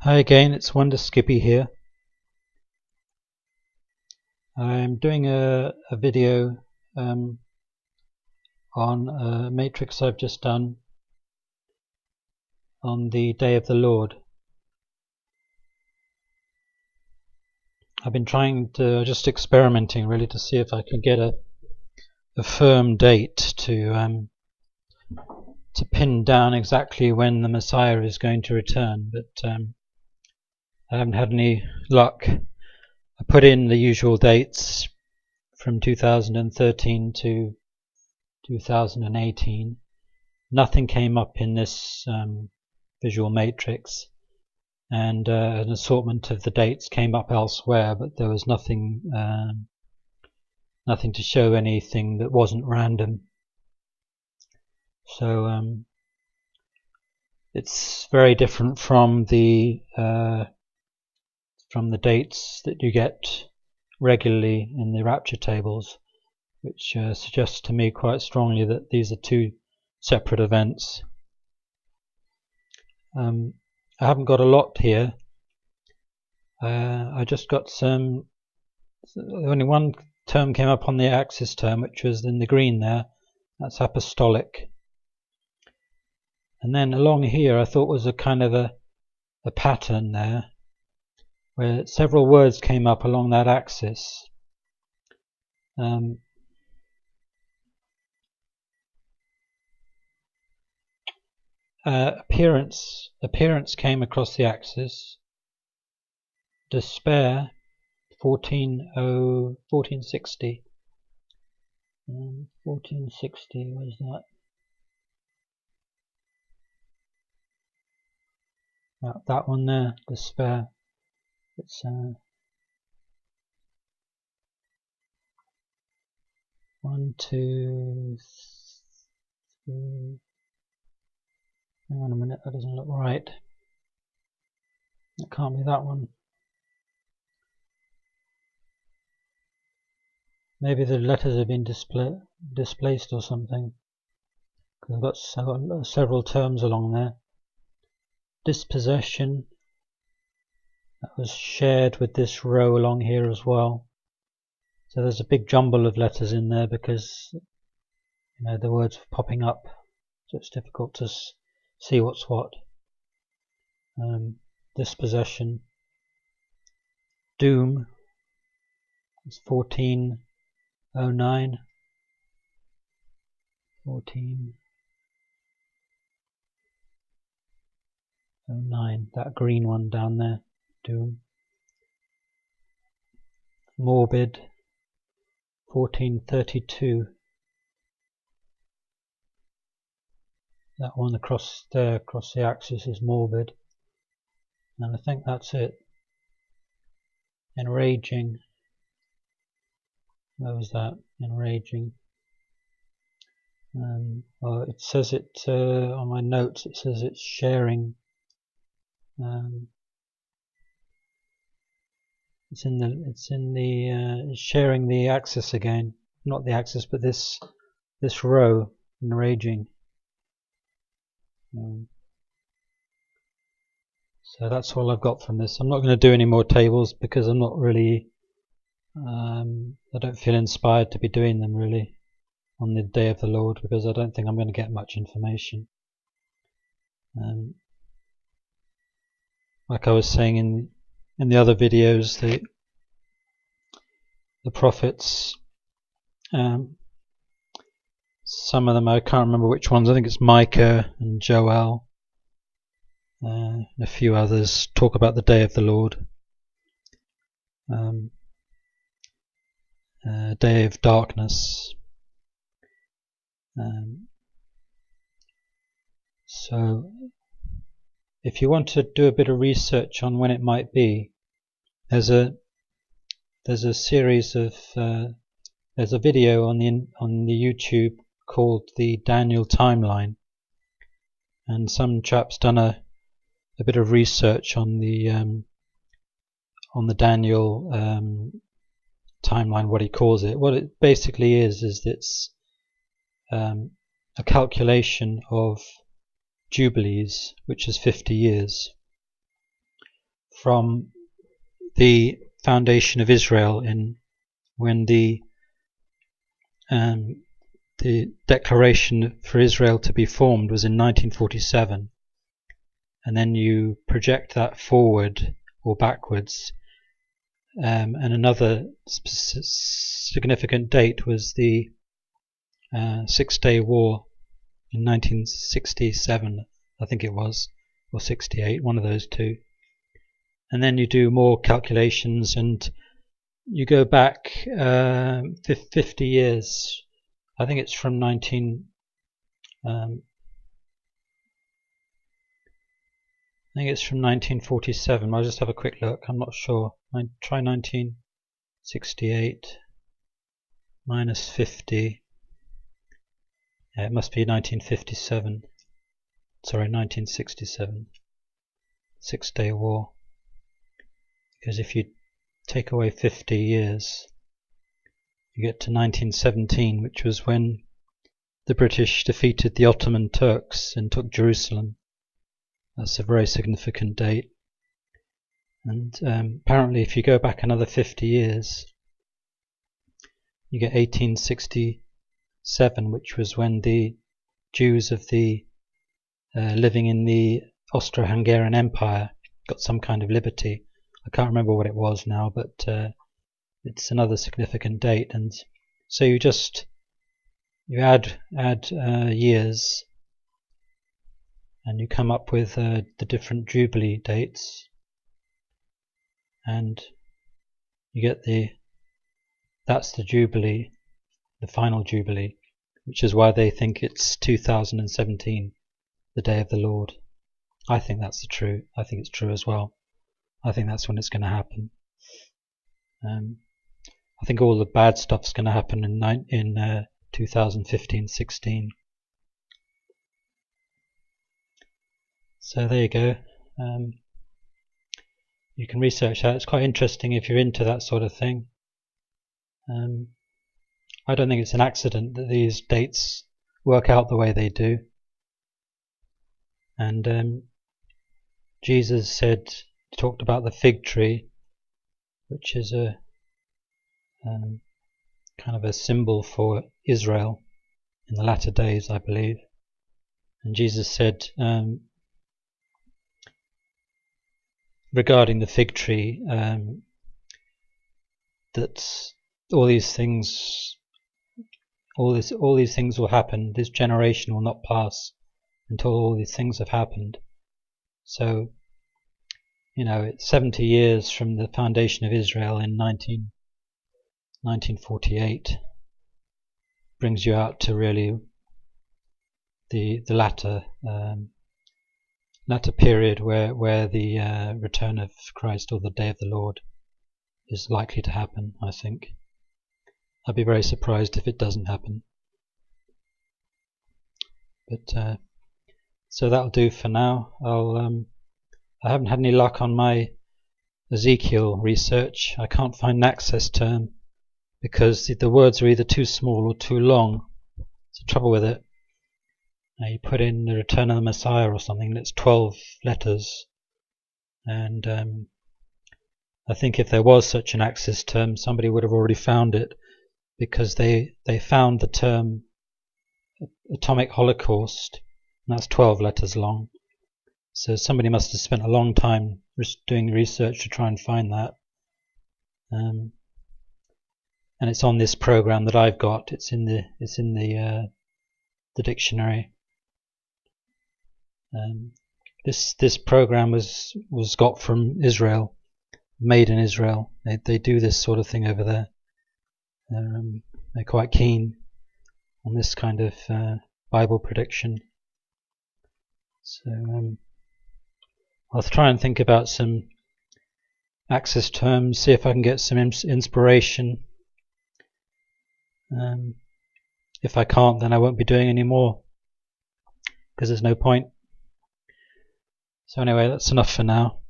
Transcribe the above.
Hi again, it's Wonder Skippy here. I'm doing a video on a matrix I've just done on the Day of the Lord. I've been just experimenting really to see if I can get a firm date to pin down exactly when the Messiah is going to return, but I haven't had any luck. I put in the usual dates from 2013 to 2018. Nothing came up in this visual matrix, and an assortment of the dates came up elsewhere, but there was nothing to show anything that wasn't random. So it's very different from the dates that you get regularly in the rapture tables, which suggests to me quite strongly that these are two separate events. I haven't got a lot here. I just got only one term came up on the axis term, which was in the green there. That's apostolic. And then along here I thought was a kind of a pattern there, where several words came up along that axis. Appearance came across the axis. Despair, 1460. 1460 was that? That one there, despair. It's 1, 2, 3. Hang on a minute, that doesn't look right. It can't be that one. Maybe the letters have been displaced or something. Because I've got several terms along there. Dispossession. That was shared with this row along here as well. So there's a big jumble of letters in there because the words are popping up, so it's difficult to see what's what. Dispossession. Doom. It's 1409. 1409. That green one down there. Doom. Morbid. 1432. That one across there, across the axis, is morbid. And I think that's it. Enraging. Where was that? Enraging. Well, it says it on my notes. It says it's sharing. It's sharing the axis again. Not the axis, but this row. Enraging. So that's all I've got from this. I'm not going to do any more tables because I'm not really I don't feel inspired to be doing them really on the Day of the Lord, because I don't think I'm going to get much information. Like I was saying in the other videos, the prophets, some of them, I can't remember which ones, I think it's Micah and Joel, and a few others, talk about the Day of the Lord. Day of darkness. So if you want to do a bit of research on when it might be, there's a series of there's a video on the YouTube called the Daniel Timeline, and some chap's done a bit of research on the Daniel timeline, what he calls it. What it basically is it's a calculation of jubilees, which is 50 years. from the foundation of Israel when the declaration for Israel to be formed was in 1947, and then you project that forward or backwards, and another significant date was the Six-Day War in 1967, I think it was, or 68, one of those two. And then you do more calculations and you go back 50 years. I think it's from 1947. I'll just have a quick look. I'm not sure. I try 1968 minus 50. Yeah, it must be 1957. Sorry, 1967. Six-Day War. Because if you take away 50 years, you get to 1917, which was when the British defeated the Ottoman Turks and took Jerusalem. That's a very significant date. And apparently if you go back another 50 years, you get 1867, which was when the Jews of the living in the Austro-Hungarian Empire got some kind of liberty. I can't remember what it was now, but it's another significant date. And so you add years, and you come up with the different Jubilee dates, and you get that's the Jubilee, the final Jubilee, which is why they think it's 2017, the Day of the Lord. I think that's true. I think it's true as well. I think that's when it's going to happen. I think all the bad stuff's going to happen in 2015-16. So there you go. You can research that. It's quite interesting if you're into that sort of thing. I don't think it's an accident that these dates work out the way they do. And Jesus talked about the fig tree, which is a kind of a symbol for Israel in the latter days, I believe. And Jesus said regarding the fig tree that all these things will happen. This generation will not pass until all these things have happened. So, it's 70 years from the foundation of Israel in 1948. Brings you out to really the latter period where the return of Christ, or the Day of the Lord, is likely to happen, I think. I'd be very surprised if it doesn't happen. But so that'll do for now. I haven't had any luck on my Ezekiel research. I can't find an access term because the words are either too small or too long. It's the trouble with it. You put in the return of the Messiah or something that's 12 letters, and I think if there was such an access term, somebody would have already found it, because they found the term atomic holocaust, and that's 12 letters long. So somebody must have spent a long time doing research to try and find that. And it's on this program that I've got. It's in the dictionary. This program was got from Israel, made in Israel. They do this sort of thing over there. They're quite keen on this kind of Bible prediction. So I'll try and think about some access terms, see if I can get some inspiration. If I can't, then I won't be doing any more, because there's no point. So anyway, that's enough for now.